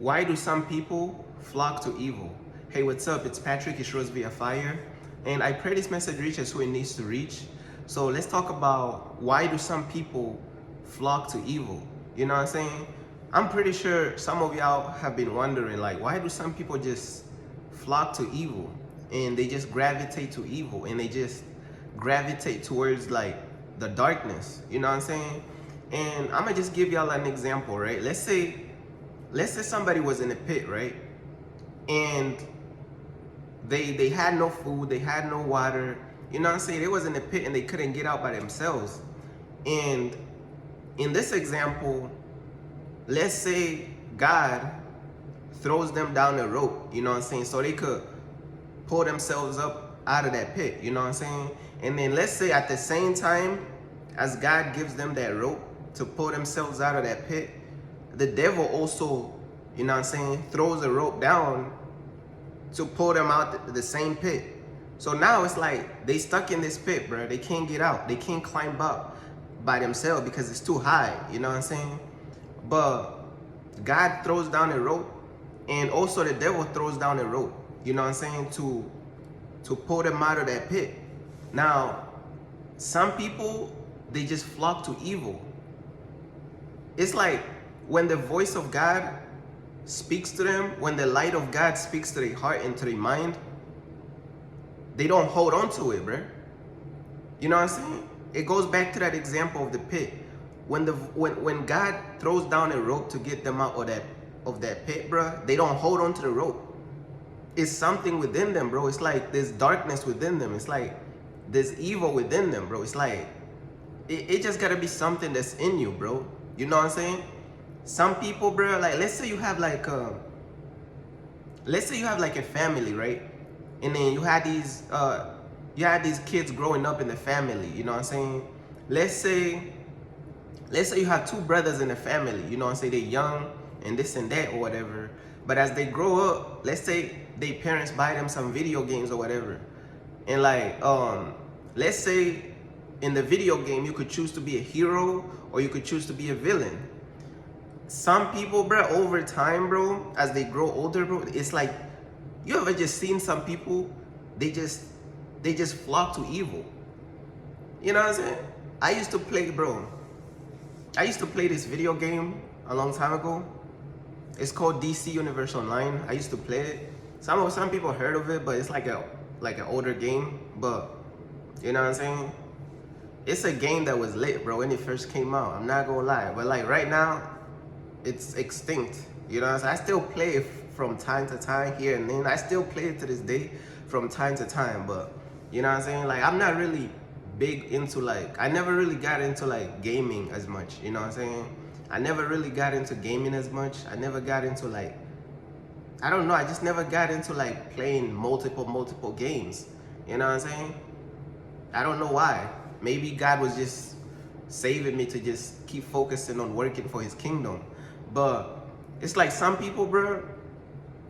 Why do some people flock to evil? Hey, what's up? It's Patrick, it's Rose via Fire. And I pray this message reaches who it needs to reach. So let's talk about why do some people flock to evil? You know what I'm saying? I'm pretty sure some of y'all have been wondering, like, why do some people just flock to evil? And they just gravitate to evil, and they just gravitate towards like the darkness. You know what I'm saying? And I'm gonna just give y'all an example, right? Let's say somebody was in a pit, right? And they had no food, they had no water, you know what I'm saying? They was in a pit and they couldn't get out by themselves. And in this example, let's say God throws them down a rope, you know what I'm saying? So they could pull themselves up out of that pit, you know what I'm saying? And then let's say at the same time as God gives them that rope to pull themselves out of that pit, the devil also, you know what I'm saying, throws a rope down to pull them out the same pit. So now it's like they stuck in this pit, bro. They can't get out. They can't climb up by themselves because it's too high, you know what I'm saying? But God throws down a rope, and also the devil throws down a rope, you know what I'm saying, to pull them out of that pit. Now, some people, they just flock to evil. It's like when the voice of God speaks to them, when the light of God speaks to their heart and to their mind, they don't hold on to it, bro. You know what I'm saying? It goes back to that example of the pit. When God throws down a rope to get them out of that pit, bro, they don't hold on to the rope. It's something within them, bro. It's like there's darkness within them. It's like there's evil within them, bro. It's like it just gotta be something that's in you, bro. You know what I'm saying? Some people, bro, like let's say you have like a family, right? And then you had these kids growing up in the family, you know what I'm saying? Let's say you have two brothers in the family, you know what I'm saying? They're young and this and that or whatever. But as they grow up, let's say their parents buy them some video games or whatever. And like, let's say in the video game, you could choose to be a hero or you could choose to be a villain. Some people, bro, over time, bro, as they grow older, bro, it's like, you ever just seen some people, they just flock to evil. You know what I'm saying? I used to play this video game a long time ago. It's called DC Universe Online. I used to play it. Some people heard of it, but it's like an older game. But you know what I'm saying? It's a game that was lit, bro, when it first came out. I'm not gonna lie. But like right now, it's extinct. You know what I'm saying? I still play it from time to time here and then. I still play it to this day from time to time. But you know what I'm saying? Like I'm not really big into like, I never really got into like gaming as much. You know what I'm saying? I never really got into gaming as much. I never got into like, I don't know. I just never got into like playing multiple games. You know what I'm saying? I don't know why. Maybe God was just saving me to just keep focusing on working for his kingdom. But it's like some people, bro,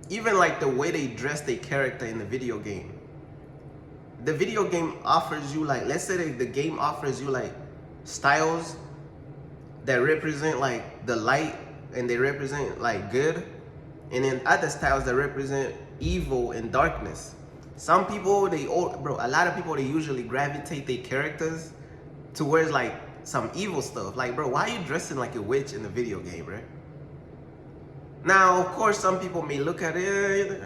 even like the way they dress their character in the video game. The video game offers you like, let's say the game offers you like styles that represent like the light and they represent like good. And then other styles that represent evil and darkness. Some people, a lot of people, they usually gravitate their characters towards like some evil stuff. Like, bro, why are you dressing like a witch in the video game, bro? Now, of course, some people may look at it,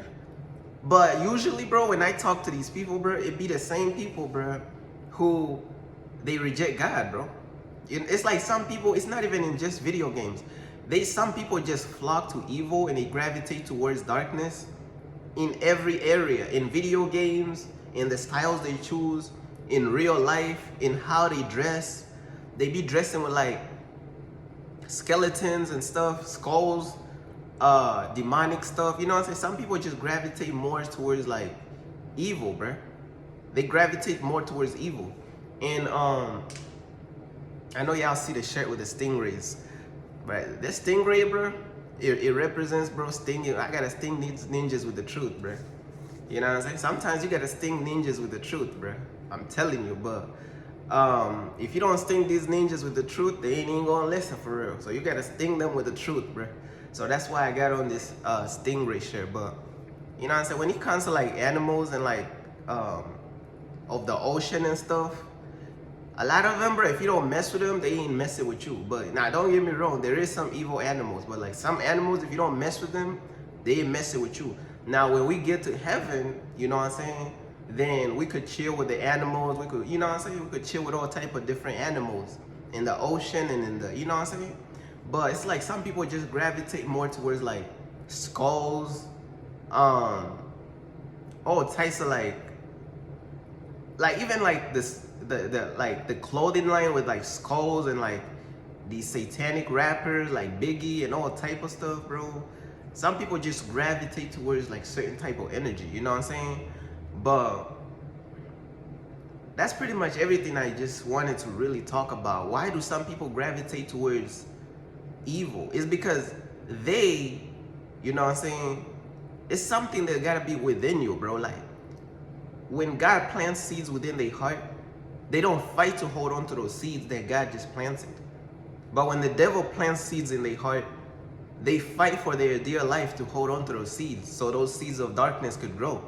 but usually, bro, when I talk to these people, bro, it be the same people, bro, who they reject God, bro. It's like some people, it's not even in just video games. Some people just flock to evil and they gravitate towards darkness in every area, in video games, in the styles they choose, in real life, in how they dress. They be dressing with like skeletons and stuff, skulls, demonic stuff. You know what I'm saying? Some people just gravitate more towards like evil, bruh. They gravitate more towards evil. And I know y'all see the shirt with the stingrays, but this stingray, bro, it represents, bro, stinging. I gotta sting ninjas with the truth, bro. You know what I'm saying? Sometimes you gotta sting ninjas with the truth, bro. I'm telling you, but if you don't sting these ninjas with the truth, they ain't even gonna listen for real. So you gotta sting them with the truth, bro. So that's why I got on this stingray shirt. But you know what I'm saying? When it comes to like animals and like of the ocean and stuff, a lot of them, bro, if you don't mess with them, they ain't messing with you. But now, don't get me wrong, there is some evil animals, but like some animals, if you don't mess with them, they ain't messing with you. Now, when we get to heaven, you know what I'm saying, then we could chill with the animals. We could, you know what I'm saying, we could chill with all type of different animals in the ocean and in the, you know what I'm saying. But it's like some people just gravitate more towards like skulls, all types of like even like this the like the clothing line with like skulls and like these satanic rappers like Biggie and all type of stuff, bro. Some people just gravitate towards like certain type of energy, you know what I'm saying? But that's pretty much everything I just wanted to really talk about. Why do some people gravitate towards evil? It's because they, you know what I'm saying, it's something that gotta be within you, bro. Like when God plants seeds within their heart, they don't fight to hold on to those seeds that God just planted. But when the devil plants seeds in their heart, they fight for their dear life to hold on to those seeds, so those seeds of darkness could grow.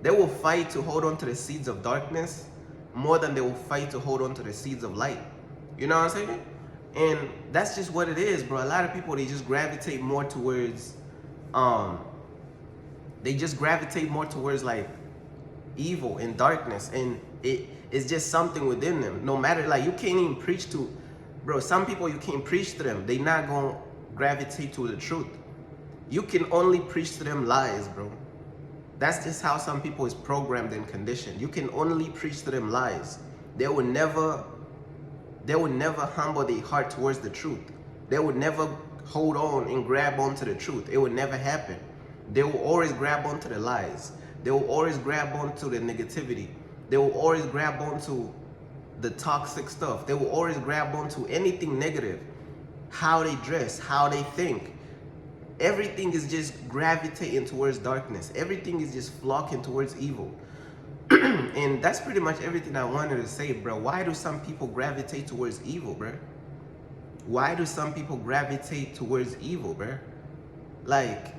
They will fight to hold on to the seeds of darkness more than they will fight to hold on to the seeds of light. You know what I'm saying? And that's just what it is, bro. A lot of people, they just gravitate more towards like evil and darkness, and it's just something within them. No matter, like, you can't even preach to, bro, some people you can't preach to them, they not gonna gravitate to the truth. You can only preach to them lies, bro. That's just how some people is programmed and conditioned. You can only preach to them lies. They would never humble their heart towards the truth. They would never hold on and grab onto the truth. It would never happen. They will always grab onto the lies. They will always grab onto the negativity. They will always grab onto the toxic stuff. They will always grab onto anything negative. How they dress, how they think. Everything is just gravitating towards darkness. Everything is just flocking towards evil. And that's pretty much everything I wanted to say, bro. Why do some people gravitate towards evil, bro? Why do some people gravitate towards evil, bro? Like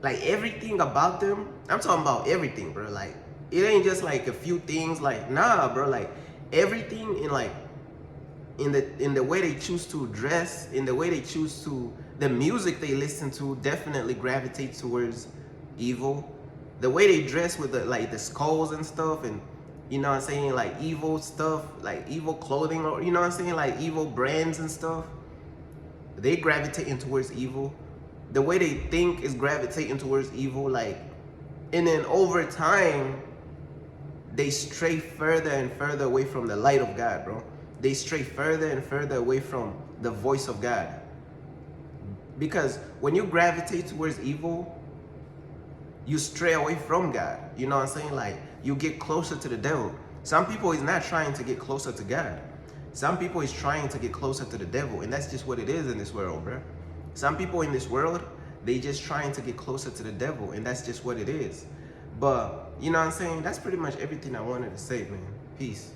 everything about them, I'm talking about everything, bro. Like, it ain't just like a few things. Like, nah, bro. Like, everything in the way they choose to dress, in the way they choose to, the music they listen to definitely gravitates towards evil. The way they dress with the skulls and stuff, and you know what I'm saying, like evil stuff, like evil clothing, or you know what I'm saying, like evil brands and stuff, they gravitating towards evil. The way they think is gravitating towards evil, like, and then over time, they stray further and further away from the light of God, bro. They stray further and further away from the voice of God. Because when you gravitate towards evil, you stray away from God. You know what I'm saying? Like, you get closer to the devil. Some people is not trying to get closer to God. Some people is trying to get closer to the devil, and that's just what it is in this world, bro. Some people in this world, they just trying to get closer to the devil, and that's just what it is. But, you know what I'm saying? That's pretty much everything I wanted to say, man. Peace.